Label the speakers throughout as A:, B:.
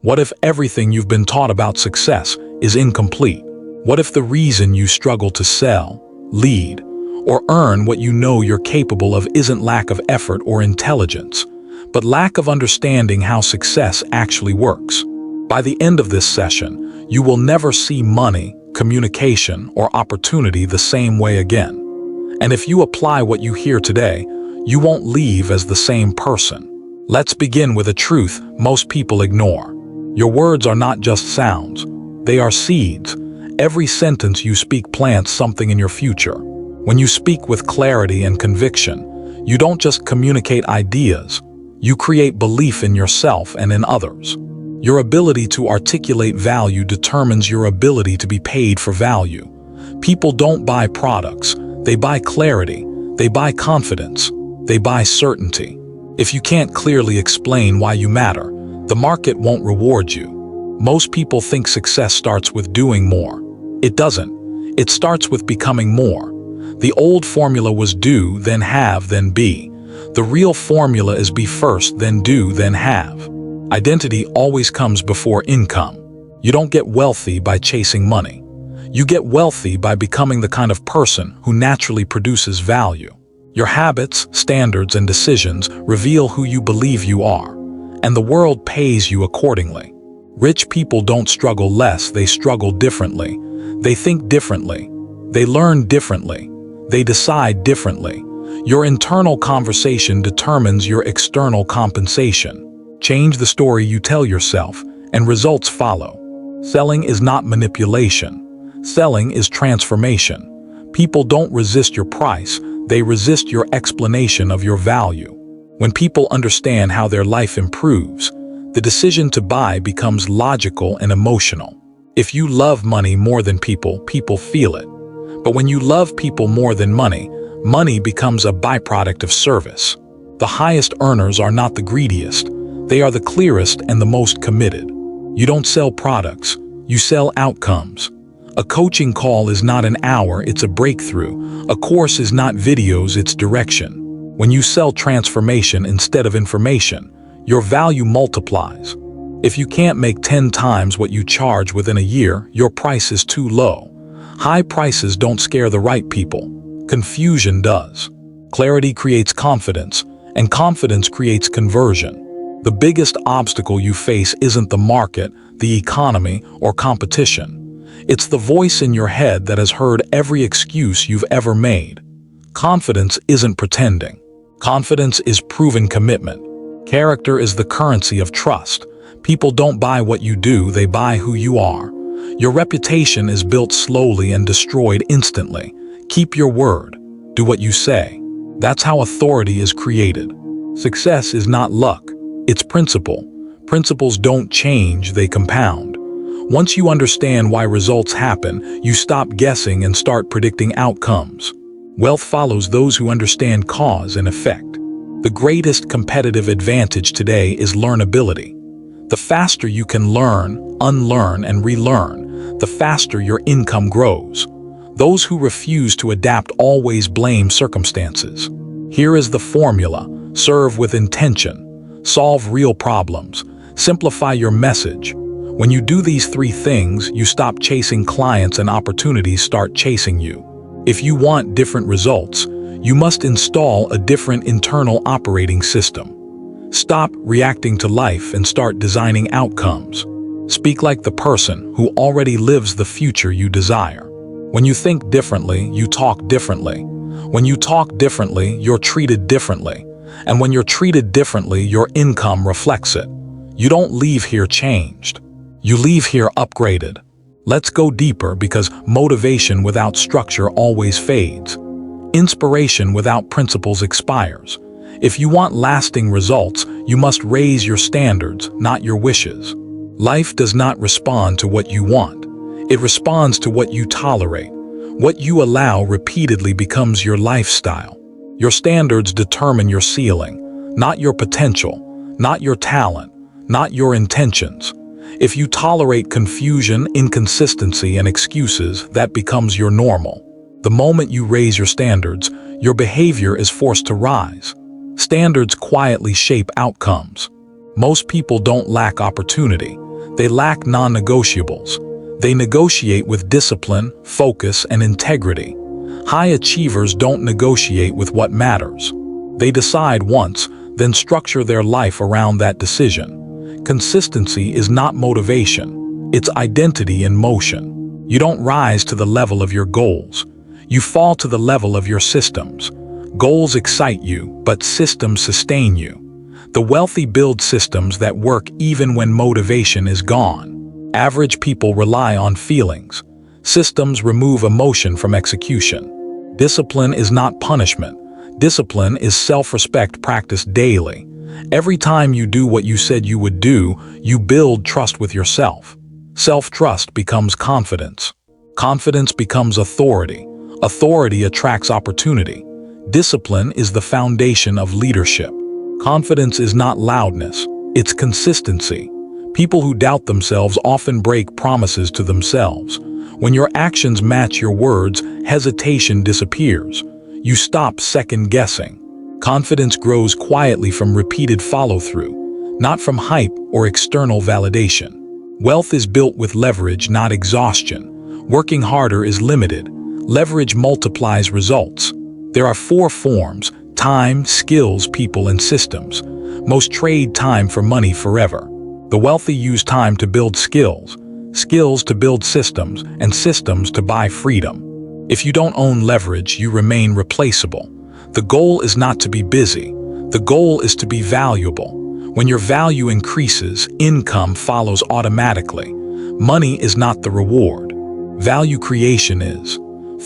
A: What if everything you've been taught about success is incomplete? What if the reason you struggle to sell, lead, or earn what you know you're capable of isn't lack of effort or intelligence, but lack of understanding how success actually works? By the end of this session, you will never see money, communication, or opportunity the same way again. And if you apply what you hear today, you won't leave as the same person. Let's begin with a truth most people ignore. Your words are not just sounds, they are seeds. Every sentence you speak plants something in your future. When you speak with clarity and conviction, you don't just communicate ideas, you create belief in yourself and in others. Your ability to articulate value determines your ability to be paid for value. People don't buy products, they buy clarity, they buy confidence, they buy certainty. If you can't clearly explain why you matter, the market won't reward you. Most people think success starts with doing more. It doesn't. It starts with becoming more. The old formula was do, then have, then be. The real formula is be first, then do, then have. Identity always comes before income. You don't get wealthy by chasing money. You get wealthy by becoming the kind of person who naturally produces value. Your habits, standards, and decisions reveal who you believe you are, and the world pays you accordingly. Rich people don't struggle less, they struggle differently. They think differently. They learn differently. They decide differently. Your internal conversation determines your external compensation. Change the story you tell yourself, and results follow. Selling is not manipulation. Selling is transformation. People don't resist your price, they resist your explanation of your value. When people understand how their life improves, the decision to buy becomes logical and emotional. If you love money more than people, people feel it. But when you love people more than money, money becomes a byproduct of service. The highest earners are not the greediest. They are the clearest and the most committed. You don't sell products, you sell outcomes. A coaching call is not an hour, it's a breakthrough. A course is not videos, it's direction. When you sell transformation instead of information, your value multiplies. If you can't make 10 times what you charge within a year, your price is too low. High prices don't scare the right people. Confusion does. Clarity creates confidence, and confidence creates conversion. The biggest obstacle you face isn't the market, the economy, or competition. It's the voice in your head that has heard every excuse you've ever made. Confidence isn't pretending. Confidence is proven commitment. Character is the currency of trust. People don't buy what you do, they buy who you are. Your reputation is built slowly and destroyed instantly. Keep your word. Do what you say. That's how authority is created. Success is not luck, it's principle. Principles don't change, they compound. Once you understand why results happen, you stop guessing and start predicting outcomes. Wealth follows those who understand cause and effect. The greatest competitive advantage today is learnability. The faster you can learn, unlearn, and relearn, the faster your income grows. Those who refuse to adapt always blame circumstances. Here is the formula: serve with intention, solve real problems, simplify your message. When you do these three things, you stop chasing clients and opportunities start chasing you. If you want different results, you must install a different internal operating system. Stop reacting to life and start designing outcomes. Speak like the person who already lives the future you desire. When you think differently, you talk differently. When you talk differently, you're treated differently. And when you're treated differently, your income reflects it. You don't leave here changed. You leave here upgraded. Let's go deeper, because motivation without structure always fades. Inspiration without principles expires. If you want lasting results, you must raise your standards, not your wishes. Life does not respond to what you want. It responds to what you tolerate. What you allow repeatedly becomes your lifestyle. Your standards determine your ceiling, not your potential, not your talent, not your intentions. If you tolerate confusion, inconsistency, and excuses, that becomes your normal. The moment you raise your standards, your behavior is forced to rise. Standards quietly shape outcomes. Most people don't lack opportunity. They lack non-negotiables. They negotiate with discipline, focus, and integrity. High achievers don't negotiate with what matters. They decide once, then structure their life around that decision. Consistency is not motivation. It's identity in motion. You don't rise to the level of your goals. You fall to the level of your systems. Goals excite you, but systems sustain you. The wealthy build systems that work even when motivation is gone. Average people rely on feelings. Systems remove emotion from execution. Discipline is not punishment. Discipline is self-respect practiced daily. Every time you do what you said you would do, you build trust with yourself. Self-trust becomes confidence. Confidence becomes authority. Authority attracts opportunity. Discipline is the foundation of leadership. Confidence is not loudness, it's consistency. People who doubt themselves often break promises to themselves. When your actions match your words, hesitation disappears. You stop second-guessing. Confidence grows quietly from repeated follow-through, not from hype or external validation. Wealth is built with leverage, not exhaustion. Working harder is limited. Leverage multiplies results. There are 4 forms: time, skills, people, and systems. Most trade time for money forever. The wealthy use time to build skills, skills to build systems, and systems to buy freedom. If you don't own leverage, you remain replaceable. The goal is not to be busy. The goal is to be valuable. When your value increases, income follows automatically. Money is not the reward. Value creation is.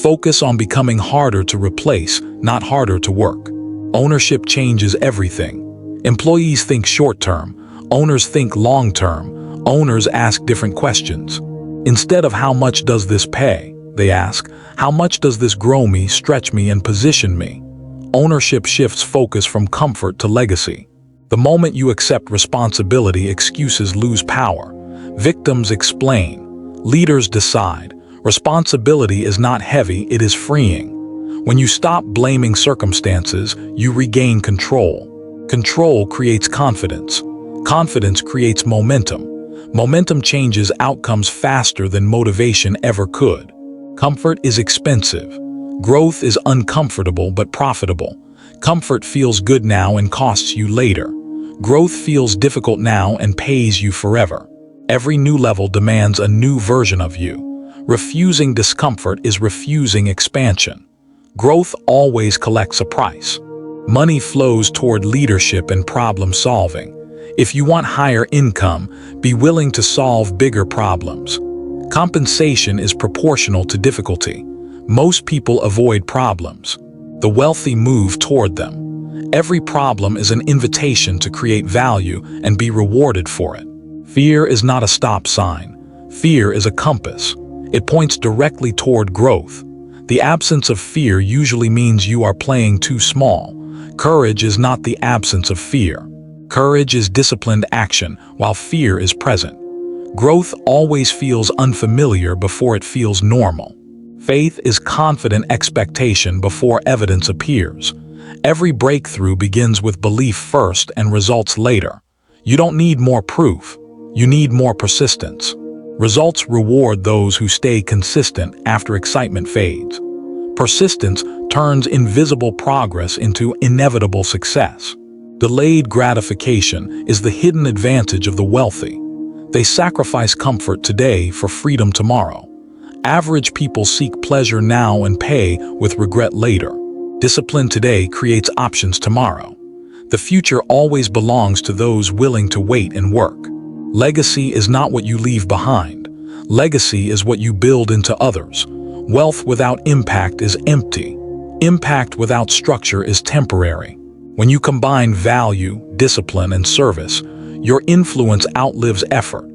A: Focus on becoming harder to replace, not harder to work. Ownership changes everything. Employees think short-term. Owners think long-term. Owners ask different questions. Instead of how much does this pay, they ask, how much does this grow me, stretch me, and position me? Ownership shifts focus from comfort to legacy. The moment you accept responsibility, excuses lose power. Victims explain. Leaders decide. Responsibility is not heavy, it is freeing. When you stop blaming circumstances, you regain control. Control creates confidence. Confidence creates momentum. Momentum changes outcomes faster than motivation ever could. Comfort is expensive. Growth is uncomfortable but profitable. Comfort feels good now and costs you later. Growth feels difficult now and pays you forever. Every new level demands a new version of you. Refusing discomfort is refusing expansion. Growth always collects a price. Money flows toward leadership and problem solving. If you want higher income, be willing to solve bigger problems. Compensation is proportional to difficulty. Most people avoid problems. The wealthy move toward them. Every problem is an invitation to create value and be rewarded for it. Fear is not a stop sign. Fear is a compass. It points directly toward growth. The absence of fear usually means you are playing too small. Courage is not the absence of fear. Courage is disciplined action, while fear is present. Growth always feels unfamiliar before it feels normal. Faith is confident expectation before evidence appears. Every breakthrough begins with belief first and results later. You don't need more proof. You need more persistence. Results reward those who stay consistent after excitement fades. Persistence turns invisible progress into inevitable success. Delayed gratification is the hidden advantage of the wealthy. They sacrifice comfort today for freedom tomorrow. Average people seek pleasure now and pay with regret later. Discipline today creates options tomorrow. The future always belongs to those willing to wait and work. Legacy is not what you leave behind. Legacy is what you build into others. Wealth without impact is empty. Impact without structure is temporary. When you combine value, discipline, and service, your influence outlives effort.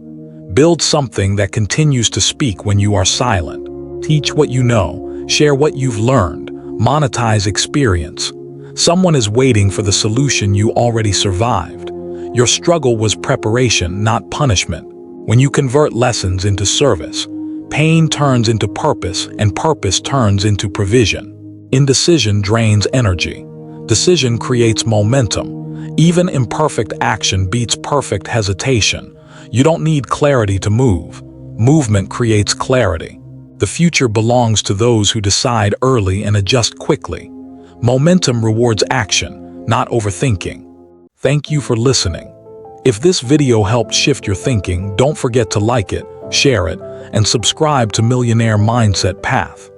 A: Build something that continues to speak when you are silent. Teach what you know, share what you've learned, monetize experience. Someone is waiting for the solution you already survived. Your struggle was preparation, not punishment. When you convert lessons into service, pain turns into purpose and purpose turns into provision. Indecision drains energy. Decision creates momentum. Even imperfect action beats perfect hesitation. You don't need clarity to move. Movement creates clarity. The future belongs to those who decide early and adjust quickly. Momentum rewards action, not overthinking. Thank you for listening. If this video helped shift your thinking, don't forget to like it, share it, and subscribe to Millionaire Mindset Path.